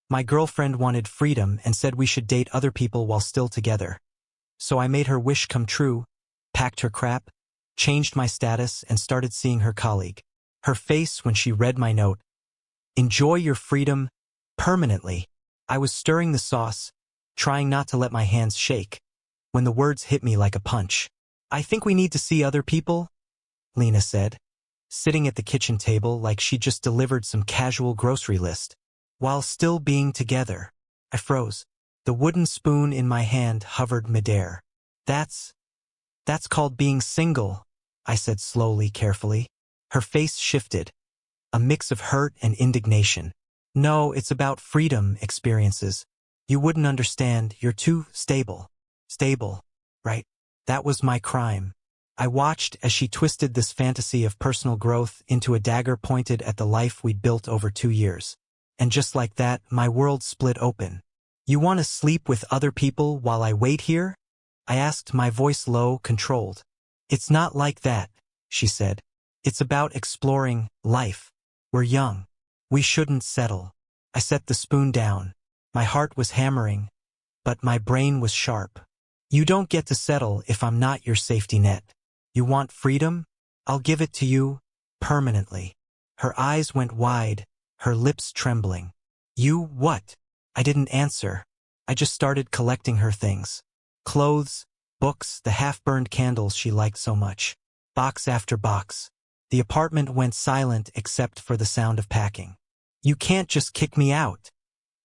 My girlfriend wanted freedom and said we should date other people while still together. So I made her wish come true, packed her crap, changed my status, and started seeing her colleague. Her face when she read my note. Enjoy your freedom permanently. I was stirring the sauce, trying not to let my hands shake, when the words hit me like a punch. I think we need to see other people, Lena said, sitting at the kitchen table like she just delivered some casual grocery list. While still being together, I froze. The wooden spoon in my hand hovered midair. That's called being single, I said slowly, carefully. Her face shifted, a mix of hurt and indignation. No, it's about freedom experiences. You wouldn't understand, you're too stable. Stable, right? That was my crime. I watched as she twisted this fantasy of personal growth into a dagger pointed at the life we'd built over 2 years. And just like that, my world split open. You want to sleep with other people while I wait here? I asked, my voice low, controlled. It's not like that, she said. It's about exploring life. We're young. We shouldn't settle. I set the spoon down. My heart was hammering, but my brain was sharp. You don't get to settle if I'm not your safety net. You want freedom? I'll give it to you, permanently. Her eyes went wide, her lips trembling. You what? I didn't answer. I just started collecting her things. Clothes, books, the half-burned candles she liked so much. Box after box. The apartment went silent except for the sound of packing. You can't just kick me out,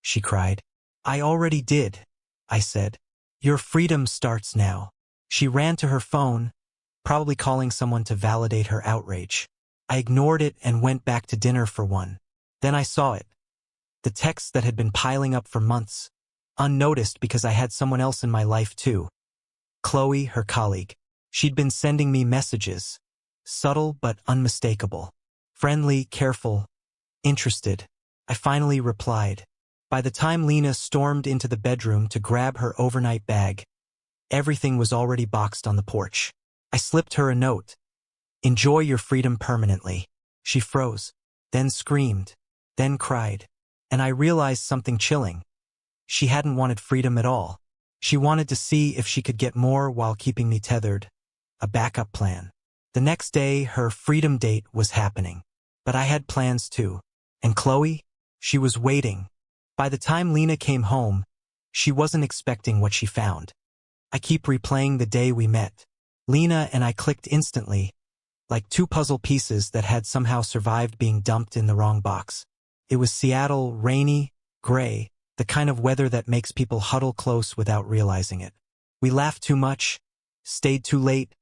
she cried. I already did, I said. Your freedom starts now. She ran to her phone, probably calling someone to validate her outrage. I ignored it and went back to dinner for one. Then I saw it. The texts that had been piling up for months, unnoticed because I had someone else in my life too. Chloe, her colleague. She'd been sending me messages. Subtle but unmistakable. Friendly, careful, interested. I finally replied. By the time Lena stormed into the bedroom to grab her overnight bag, everything was already boxed on the porch. I slipped her a note. Enjoy your freedom permanently. She froze, then screamed, then cried. And I realized something chilling. She hadn't wanted freedom at all. She wanted to see if she could get more while keeping me tethered. A backup plan. The next day, her freedom date was happening. But I had plans too. And Chloe? She was waiting. By the time Lena came home, she wasn't expecting what she found. I keep replaying the day we met. Lena and I clicked instantly, like two puzzle pieces that had somehow survived being dumped in the wrong box. It was Seattle, rainy, gray, the kind of weather that makes people huddle close without realizing it. We laughed too much, stayed too late,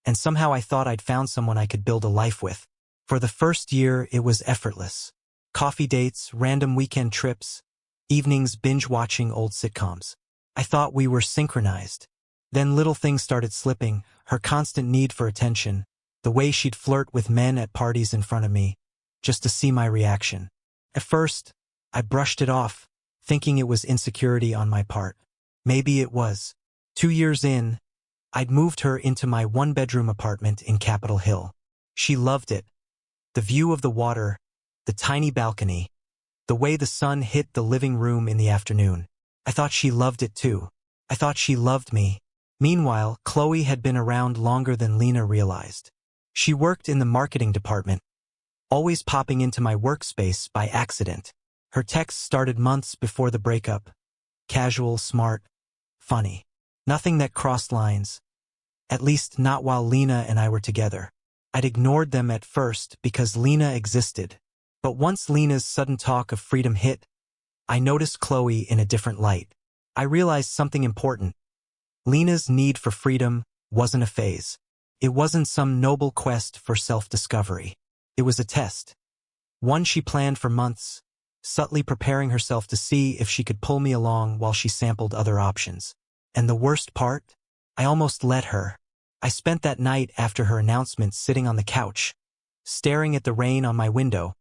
and somehow I thought I'd found someone I could build a life with. For the first year, it was effortless. Coffee dates, random weekend trips, evenings binge-watching old sitcoms. I thought we were synchronized. Then little things started slipping, her constant need for attention, the way she'd flirt with men at parties in front of me, just to see my reaction. At first, I brushed it off, thinking it was insecurity on my part. Maybe it was. 2 years in, I'd moved her into my one-bedroom apartment in Capitol Hill. She loved it. The view of the water, the tiny balcony, the way the sun hit the living room in the afternoon. I thought she loved it too. I thought she loved me. Meanwhile, Chloe had been around longer than Lena realized. She worked in the marketing department, always popping into my workspace by accident. Her texts started months before the breakup. Casual, smart, funny. Nothing that crossed lines. At least not while Lena and I were together. I'd ignored them at first because Lena existed. But once Lena's sudden talk of freedom hit, I noticed Chloe in a different light. I realized something important. Lena's need for freedom wasn't a phase. It wasn't some noble quest for self-discovery. It was a test. One she planned for months, subtly preparing herself to see if she could pull me along while she sampled other options. And the worst part? I almost let her. I spent that night after her announcement sitting on the couch, staring at the rain on my window,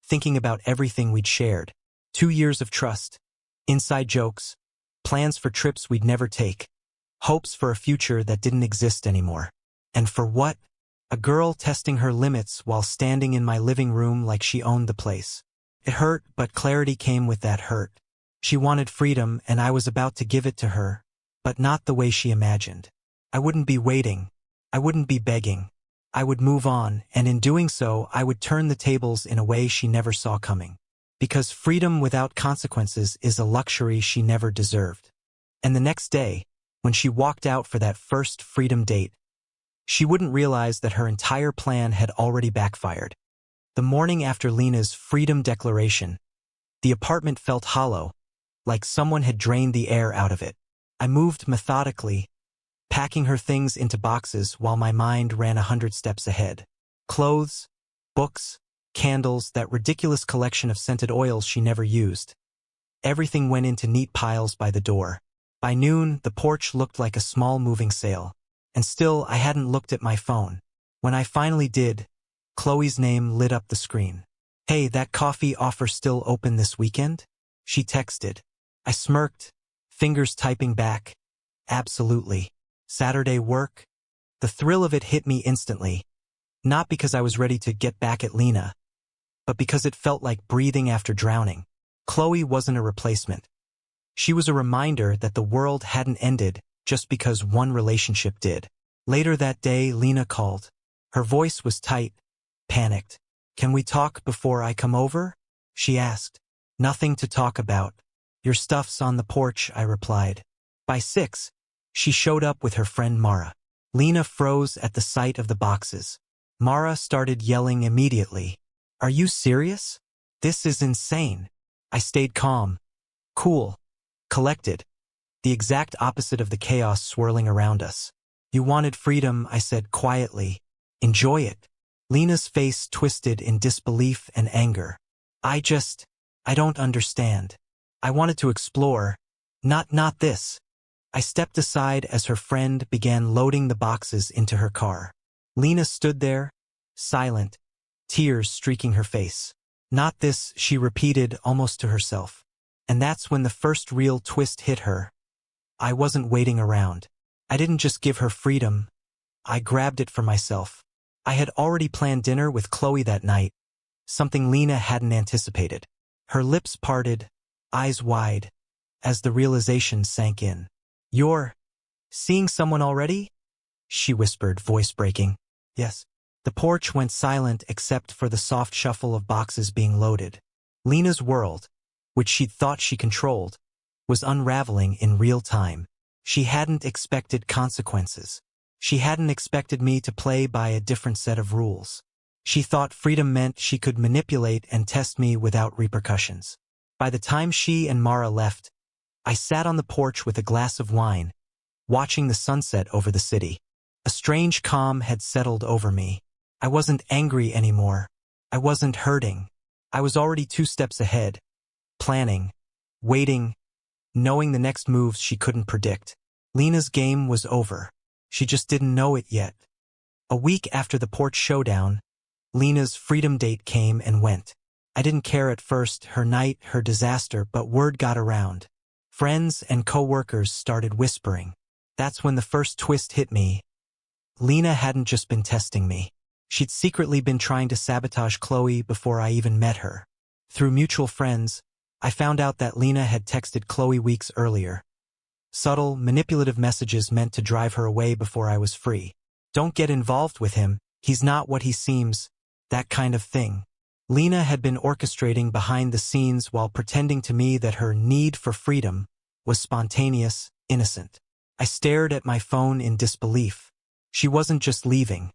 thinking about everything we'd shared. 2 years of trust, inside jokes, plans for trips we'd never take, hopes for a future that didn't exist anymore. And for what? A girl testing her limits while standing in my living room like she owned the place. It hurt, but clarity came with that hurt. She wanted freedom and I was about to give it to her, but not the way she imagined. I wouldn't be waiting. I wouldn't be begging. I would move on, and in doing so, I would turn the tables in a way she never saw coming. Because freedom without consequences is a luxury she never deserved. And the next day, when she walked out for that first freedom date, she wouldn't realize that her entire plan had already backfired. The morning after Lena's freedom declaration, the apartment felt hollow, like someone had drained the air out of it. I moved methodically, packing her things into boxes while my mind ran 100 steps ahead. Clothes, books, candles, that ridiculous collection of scented oils she never used. Everything went into neat piles by the door. By noon, the porch looked like a small moving sail. And still, I hadn't looked at my phone. When I finally did, Chloe's name lit up the screen. "Hey, that coffee offer still open this weekend?" She texted. I smirked, fingers typing back. "Absolutely. Saturday work?" The thrill of it hit me instantly. Not because I was ready to get back at Lena, but because it felt like breathing after drowning. Chloe wasn't a replacement. She was a reminder that the world hadn't ended just because one relationship did. Later that day, Lena called. Her voice was tight, panicked. "Can we talk before I come over?" she asked. "Nothing to talk about. Your stuff's on the porch," I replied. By 6, she showed up with her friend Mara. Lena froze at the sight of the boxes. Mara started yelling immediately. "Are you serious? This is insane." I stayed calm, cool, collected, the exact opposite of the chaos swirling around us. "You wanted freedom," I said quietly. "Enjoy it." Lena's face twisted in disbelief and anger. I don't understand. I wanted to explore. Not this." I stepped aside as her friend began loading the boxes into her car. Lena stood there, silent, tears streaking her face. "Not this," she repeated almost to herself. And that's when the first real twist hit her. I wasn't waiting around. I didn't just give her freedom. I grabbed it for myself. I had already planned dinner with Chloe that night, something Lena hadn't anticipated. Her lips parted, eyes wide, as the realization sank in. "You're seeing someone already?" she whispered, voice breaking. "Yes." The porch went silent except for the soft shuffle of boxes being loaded. Lena's world, which she'd thought she controlled, was unraveling in real time. She hadn't expected consequences. She hadn't expected me to play by a different set of rules. She thought freedom meant she could manipulate and test me without repercussions. By the time she and Mara left, I sat on the porch with a glass of wine, watching the sunset over the city. A strange calm had settled over me. I wasn't angry anymore. I wasn't hurting. I was already 2 steps ahead, planning, waiting, knowing the next moves she couldn't predict. Lena's game was over. She just didn't know it yet. A week after the porch showdown, Lena's freedom date came and went. I didn't care at first, her night, her disaster, but word got around. Friends and co-workers started whispering. That's when the first twist hit me. Lena hadn't just been testing me. She'd secretly been trying to sabotage Chloe before I even met her. Through mutual friends, I found out that Lena had texted Chloe weeks earlier. Subtle, manipulative messages meant to drive her away before I was free. "Don't get involved with him, he's not what he seems," that kind of thing. Lena had been orchestrating behind the scenes while pretending to me that her need for freedom was spontaneous, innocent. I stared at my phone in disbelief. She wasn't just leaving.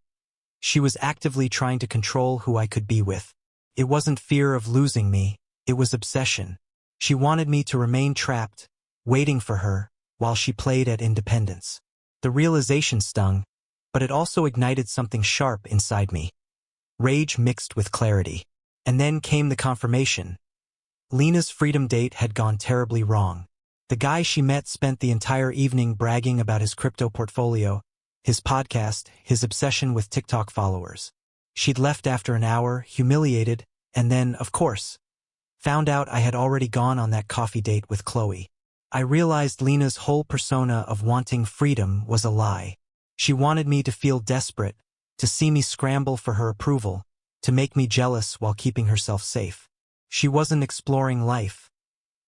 She was actively trying to control who I could be with. It wasn't fear of losing me, it was obsession. She wanted me to remain trapped, waiting for her, while she played at independence. The realization stung, but it also ignited something sharp inside me. Rage mixed with clarity. And then came the confirmation. Lena's freedom date had gone terribly wrong. The guy she met spent the entire evening bragging about his crypto portfolio, his podcast, his obsession with TikTok followers. She'd left after an hour, humiliated, and then, of course, found out I had already gone on that coffee date with Chloe. I realized Lena's whole persona of wanting freedom was a lie. She wanted me to feel desperate, to see me scramble for her approval, to make me jealous while keeping herself safe. She wasn't exploring life.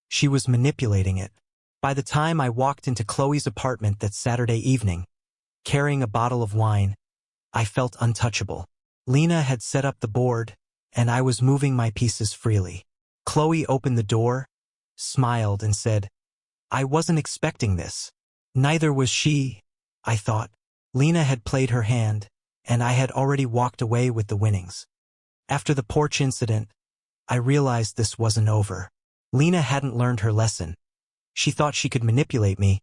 She was manipulating it. By the time I walked into Chloe's apartment that Saturday evening, carrying a bottle of wine, I felt untouchable. Lena had set up the board, and I was moving my pieces freely. Chloe opened the door, smiled, and said, "I wasn't expecting this." Neither was she, I thought. Lena had played her hand, and I had already walked away with the winnings. After the porch incident, I realized this wasn't over. Lena hadn't learned her lesson. She thought she could manipulate me,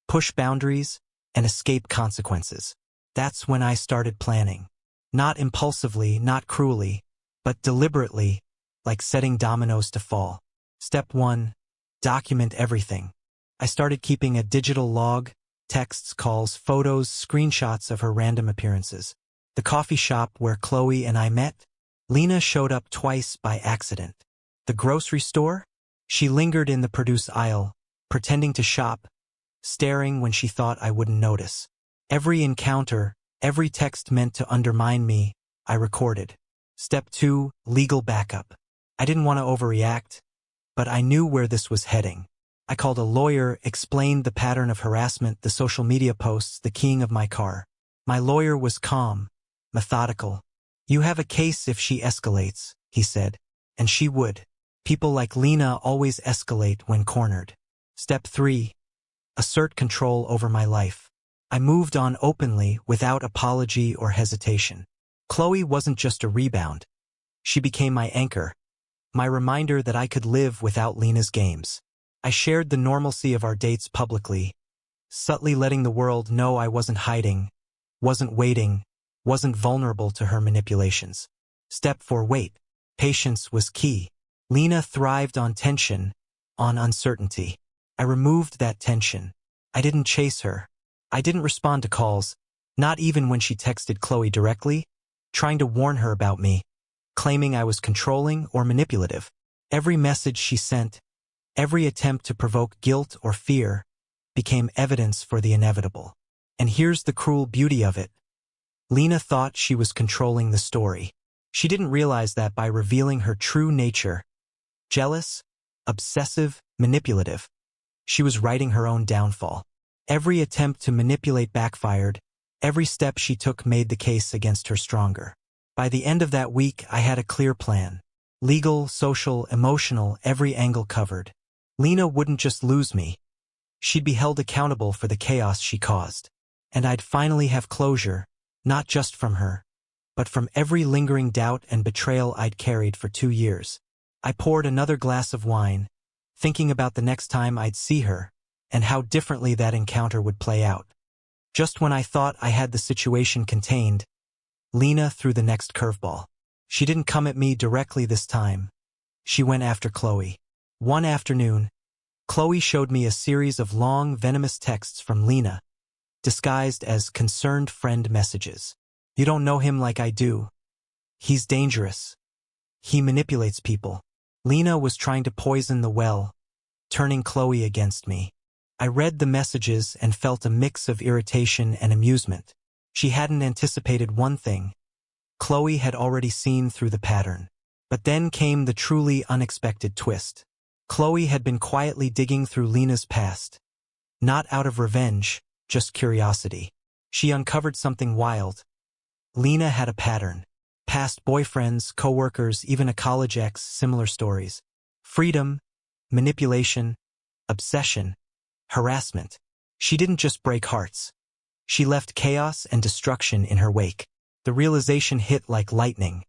push boundaries, and escape consequences. That's when I started planning. Not impulsively, not cruelly, but deliberately, like setting dominoes to fall. Step 1. Document everything. I started keeping a digital log, texts, calls, photos, screenshots of her random appearances. The coffee shop where Chloe and I met, Lena showed up twice by accident. The grocery store? She lingered in the produce aisle, pretending to shop, staring when she thought I wouldn't notice. Every encounter, every text meant to undermine me, I recorded. Step 2. Legal backup. I didn't want to overreact, but I knew where this was heading. I called a lawyer, explained the pattern of harassment, the social media posts, the keying of my car. My lawyer was calm, methodical. "You have a case if she escalates," he said. And she would. People like Lena always escalate when cornered. Step 3. Assert control over my life. I moved on openly, without apology or hesitation. Chloe wasn't just a rebound. She became my anchor, my reminder that I could live without Lena's games. I shared the normalcy of our dates publicly, subtly letting the world know I wasn't hiding, wasn't waiting, wasn't vulnerable to her manipulations. Step 4. Wait. Patience was key. Lena thrived on tension, on uncertainty. I removed that tension. I didn't chase her. I didn't respond to calls, not even when she texted Chloe directly, trying to warn her about me, claiming I was controlling or manipulative. Every message she sent, every attempt to provoke guilt or fear, became evidence for the inevitable. And here's the cruel beauty of it. Lena thought she was controlling the story. She didn't realize that by revealing her true nature, jealous, obsessive, manipulative, she was writing her own downfall. Every attempt to manipulate backfired. Every step she took made the case against her stronger. By the end of that week, I had a clear plan. Legal, social, emotional, every angle covered. Lena wouldn't just lose me. She'd be held accountable for the chaos she caused. And I'd finally have closure, not just from her, but from every lingering doubt and betrayal I'd carried for 2 years. I poured another glass of wine, thinking about the next time I'd see her, and how differently that encounter would play out. Just when I thought I had the situation contained, Lena threw the next curveball. She didn't come at me directly this time. She went after Chloe. One afternoon, Chloe showed me a series of long, venomous texts from Lena, disguised as concerned friend messages. "You don't know him like I do. He's dangerous. He manipulates people." Lena was trying to poison the well, turning Chloe against me. I read the messages and felt a mix of irritation and amusement. She hadn't anticipated one thing. Chloe had already seen through the pattern. But then came the truly unexpected twist. Chloe had been quietly digging through Lena's past. Not out of revenge, just curiosity. She uncovered something wild. Lena had a pattern. Past boyfriends, coworkers, even a college ex, similar stories. Freedom, manipulation, obsession, harassment. She didn't just break hearts. She left chaos and destruction in her wake. The realization hit like lightning.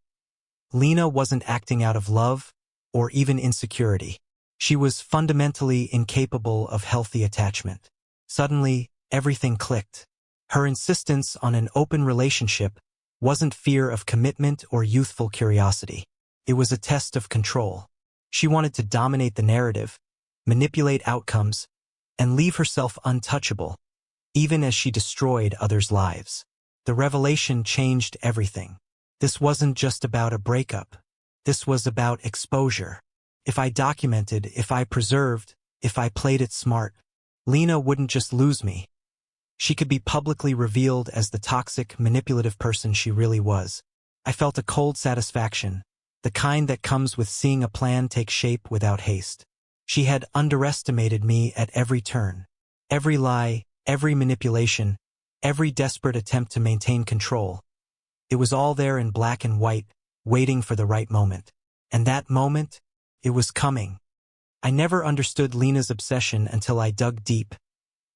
Lena wasn't acting out of love or even insecurity. She was fundamentally incapable of healthy attachment. Suddenly, everything clicked. Her insistence on an open relationship wasn't fear of commitment or youthful curiosity. It was a test of control. She wanted to dominate the narrative, manipulate outcomes, and leave herself untouchable, even as she destroyed others' lives. The revelation changed everything. This wasn't just about a breakup. This was about exposure. If I documented, if I preserved, if I played it smart, Lena wouldn't just lose me. She could be publicly revealed as the toxic, manipulative person she really was. I felt a cold satisfaction, the kind that comes with seeing a plan take shape without haste. She had underestimated me at every turn. Every lie, every manipulation, every desperate attempt to maintain control. It was all there in black and white, waiting for the right moment. And that moment, it was coming. I never understood Lena's obsession until I dug deep,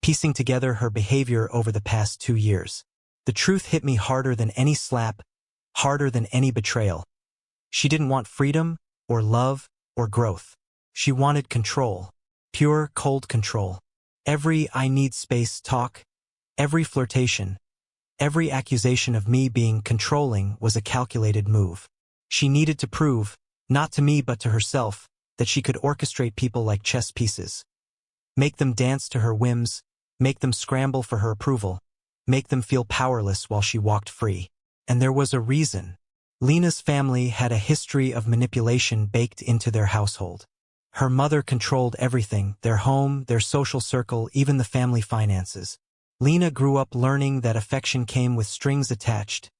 piecing together her behavior over the past 2 years. The truth hit me harder than any slap, harder than any betrayal. She didn't want freedom, or love, or growth. She wanted control. Pure, cold control. Every "I need space" talk, every flirtation, every accusation of me being controlling was a calculated move. She needed to prove, not to me but to herself, that she could orchestrate people like chess pieces. Make them dance to her whims, make them scramble for her approval, make them feel powerless while she walked free. And there was a reason. Lena's family had a history of manipulation baked into their household. Her mother controlled everything, their home, their social circle, even the family finances. Lena grew up learning that affection came with strings attached,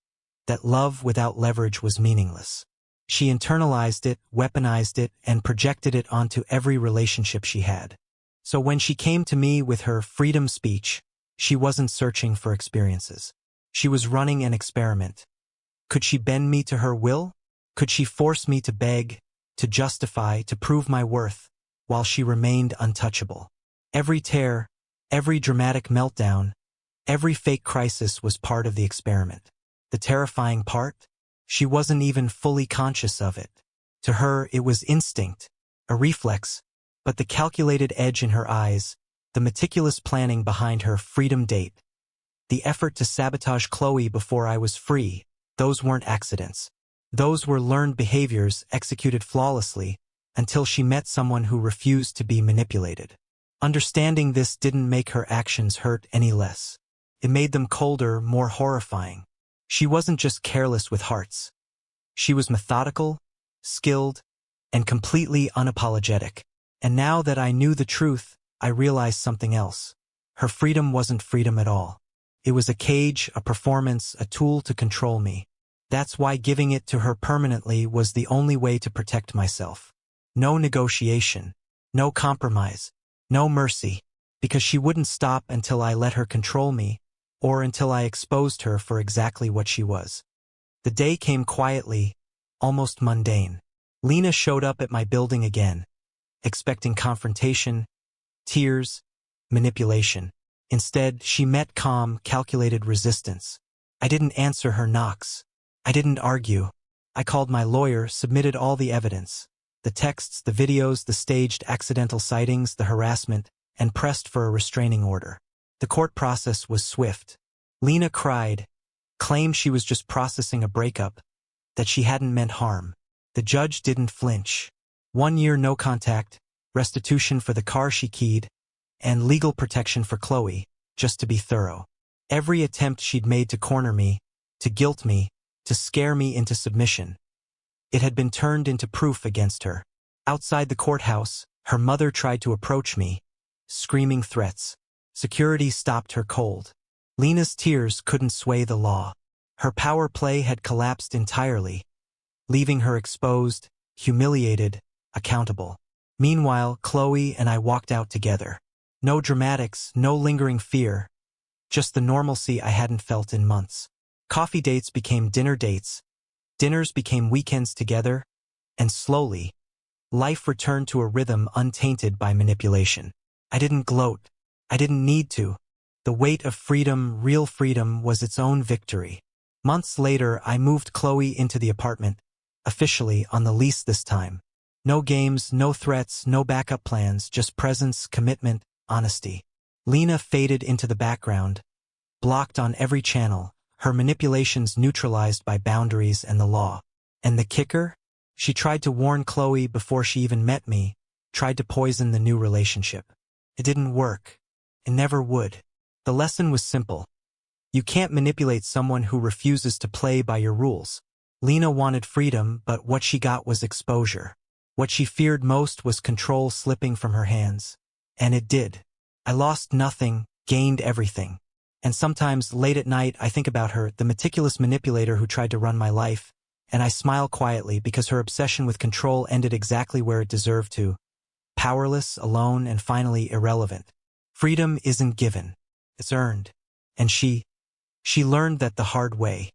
that love without leverage was meaningless. She internalized it, weaponized it, and projected it onto every relationship she had. So when she came to me with her freedom speech, she wasn't searching for experiences. She was running an experiment. Could she bend me to her will? Could she force me to beg, to justify, to prove my worth, while she remained untouchable? Every tear, every dramatic meltdown, every fake crisis was part of the experiment. The terrifying part? She wasn't even fully conscious of it. To her, it was instinct, a reflex, but the calculated edge in her eyes, the meticulous planning behind her freedom date, the effort to sabotage Chloe before I was free, those weren't accidents. Those were learned behaviors executed flawlessly until she met someone who refused to be manipulated. Understanding this didn't make her actions hurt any less. It made them colder, more horrifying. She wasn't just careless with hearts. She was methodical, skilled, and completely unapologetic. And now that I knew the truth, I realized something else. Her freedom wasn't freedom at all. It was a cage, a performance, a tool to control me. That's why giving it to her permanently was the only way to protect myself. No negotiation, no compromise, no mercy, because she wouldn't stop until I let her control me, or until I exposed her for exactly what she was. The day came quietly, almost mundane. Lena showed up at my building again, expecting confrontation, tears, manipulation. Instead, she met calm, calculated resistance. I didn't answer her knocks. I didn't argue. I called my lawyer, submitted all the evidence, the texts, the videos, the staged accidental sightings, the harassment, and pressed for a restraining order. The court process was swift. Lena cried, claimed she was just processing a breakup, that she hadn't meant harm. The judge didn't flinch. 1 year no contact, restitution for the car she keyed, and legal protection for Chloe, just to be thorough. Every attempt she'd made to corner me, to guilt me, to scare me into submission, it had been turned into proof against her. Outside the courthouse, her mother tried to approach me, screaming threats. Security stopped her cold. Lena's tears couldn't sway the law. Her power play had collapsed entirely, leaving her exposed, humiliated, accountable. Meanwhile, Chloe and I walked out together. No dramatics, no lingering fear, just the normalcy I hadn't felt in months. Coffee dates became dinner dates, dinners became weekends together, and slowly, life returned to a rhythm untainted by manipulation. I didn't gloat. I didn't need to. The weight of freedom, real freedom, was its own victory. Months later, I moved Chloe into the apartment, officially on the lease this time. No games, no threats, no backup plans, just presence, commitment, honesty. Lena faded into the background, blocked on every channel, her manipulations neutralized by boundaries and the law. And the kicker? She tried to warn Chloe before she even met me, tried to poison the new relationship. It didn't work. It never would. The lesson was simple. You can't manipulate someone who refuses to play by your rules. Lena wanted freedom, but what she got was exposure. What she feared most was control slipping from her hands. And it did. I lost nothing, gained everything. And sometimes, late at night, I think about her, the meticulous manipulator who tried to run my life, and I smile quietly because her obsession with control ended exactly where it deserved to, powerless, alone, and finally irrelevant. Freedom isn't given, it's earned. And she learned that the hard way.